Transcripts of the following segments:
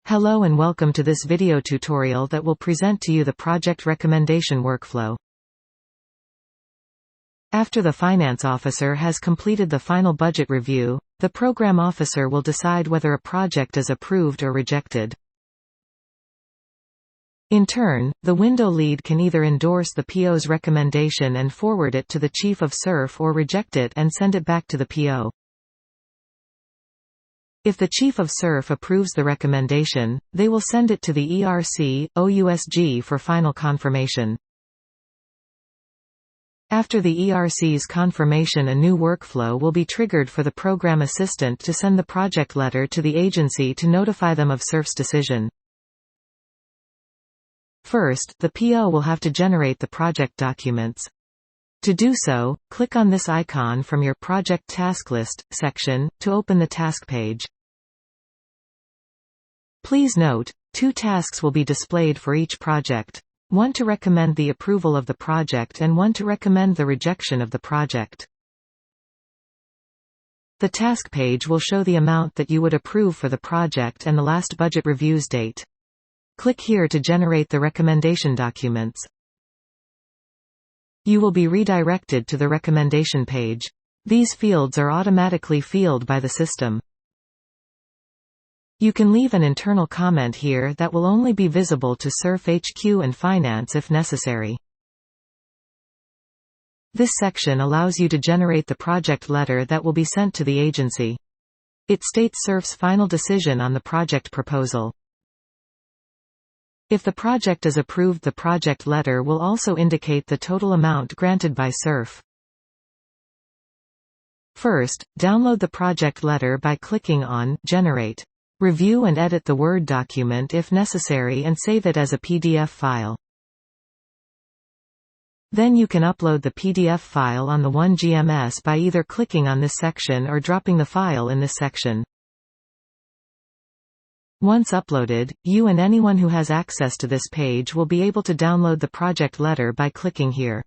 Hello and welcome to this video tutorial that will present to you the project recommendation workflow. After the finance officer has completed the final budget review, the program officer will decide whether a project is approved or rejected. In turn, the window lead can either endorse the PO's recommendation and forward it to the chief of CERF or reject it and send it back to the PO. If the Chief of CERF approves the recommendation, they will send it to the ERC, OUSG for final confirmation. After the ERC's confirmation, a new workflow will be triggered for the program assistant to send the project letter to the agency to notify them of CERF's decision. First, the PO will have to generate the project documents. To do so, click on this icon from your Project Task List section, to open the task page. Please note, two tasks will be displayed for each project. One to recommend the approval of the project and one to recommend the rejection of the project. The task page will show the amount that you would approve for the project and the last budget review's date. Click here to generate the recommendation documents. You will be redirected to the recommendation page. These fields are automatically filled by the system. You can leave an internal comment here that will only be visible to CERF HQ and Finance if necessary. This section allows you to generate the project letter that will be sent to the agency. It states CERF's final decision on the project proposal. If the project is approved, the project letter will also indicate the total amount granted by CERF. First, download the project letter by clicking on Generate. Review and edit the Word document if necessary and save it as a PDF file. Then you can upload the PDF file on the 1GMS by either clicking on this section or dropping the file in this section. Once uploaded, you and anyone who has access to this page will be able to download the project letter by clicking here.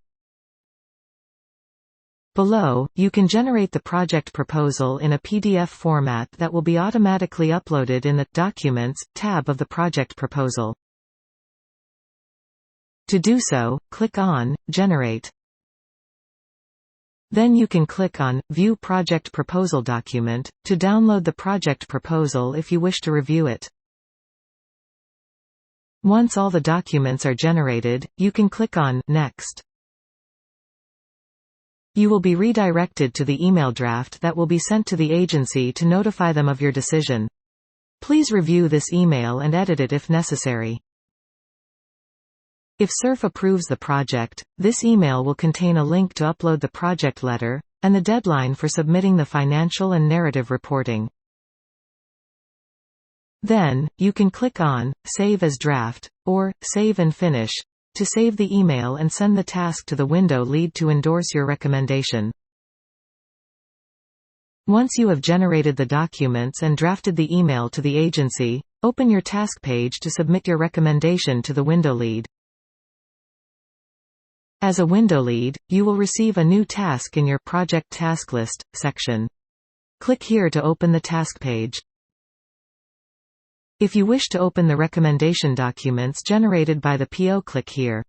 Below, you can generate the project proposal in a PDF format that will be automatically uploaded in the Documents tab of the project proposal. To do so, click on Generate. Then you can click on View Project Proposal Document to download the project proposal if you wish to review it. Once all the documents are generated, you can click on Next. You will be redirected to the email draft that will be sent to the agency to notify them of your decision. Please review this email and edit it if necessary. If CERF approves the project, this email will contain a link to upload the project letter, and the deadline for submitting the financial and narrative reporting. Then, you can click on Save as Draft, or Save and Finish, to save the email and send the task to the window lead to endorse your recommendation. Once you have generated the documents and drafted the email to the agency, open your task page to submit your recommendation to the window lead. As a window lead, you will receive a new task in your Project Task List section. Click here to open the task page. If you wish to open the recommendation documents generated by the PO, click here.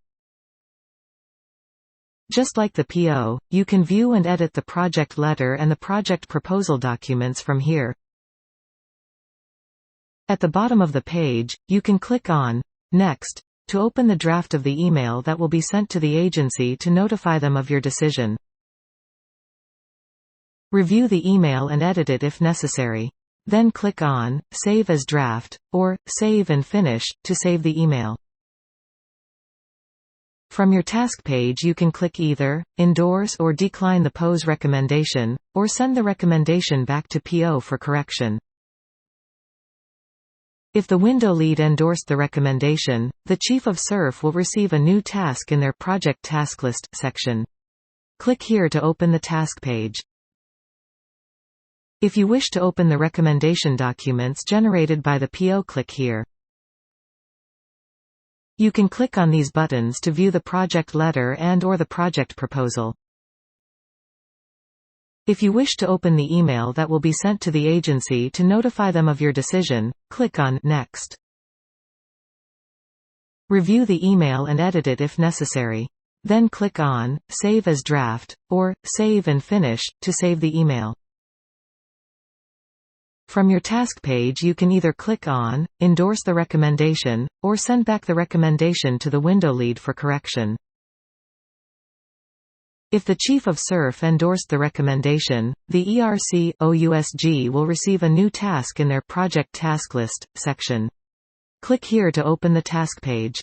Just like the PO, you can view and edit the project letter and the project proposal documents from here. At the bottom of the page, you can click on Next to open the draft of the email that will be sent to the agency to notify them of your decision. Review the email and edit it if necessary. Then click on Save as Draft, or Save and Finish, to save the email. From your task page you can click either Endorse or decline the PO's recommendation, or send the recommendation back to PO for correction. If the window lead endorsed the recommendation, the Chief of CERF will receive a new task in their Project Task List section. Click here to open the task page. If you wish to open the recommendation documents generated by the PO, click here. You can click on these buttons to view the project letter and/or the project proposal. If you wish to open the email that will be sent to the agency to notify them of your decision, click on Next. Review the email and edit it if necessary. Then click on Save as Draft, or Save and Finish, to save the email. From your task page you can either click on Endorse the recommendation, or send back the recommendation to the window lead for correction. If the Chief of CERF endorsed the recommendation, the ERC/OUSG will receive a new task in their Project Task List section. Click here to open the task page.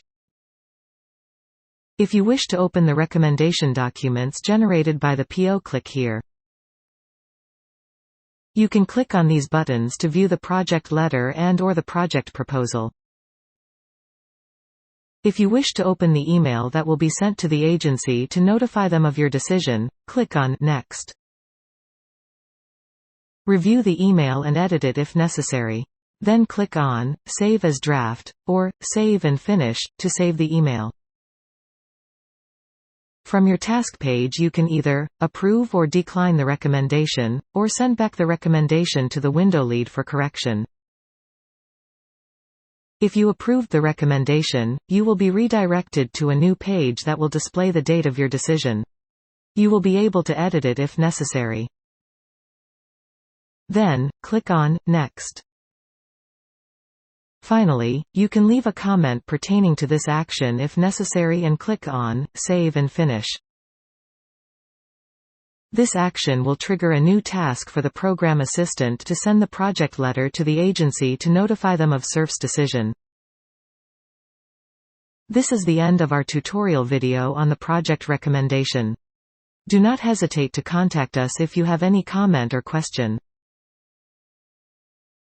If you wish to open the recommendation documents generated by the PO, click here. You can click on these buttons to view the project letter and/or the project proposal. If you wish to open the email that will be sent to the agency to notify them of your decision, click on Next. Review the email and edit it if necessary. Then click on Save as Draft, or Save and Finish, to save the email. From your task page you can either approve or decline the recommendation, or send back the recommendation to the window lead for correction. If you approved the recommendation, you will be redirected to a new page that will display the date of your decision. You will be able to edit it if necessary. Then, click on Next. Finally, you can leave a comment pertaining to this action if necessary and click on Save and Finish. This action will trigger a new task for the program assistant to send the project letter to the agency to notify them of CERF's decision. This is the end of our tutorial video on the project recommendation. Do not hesitate to contact us if you have any comment or question.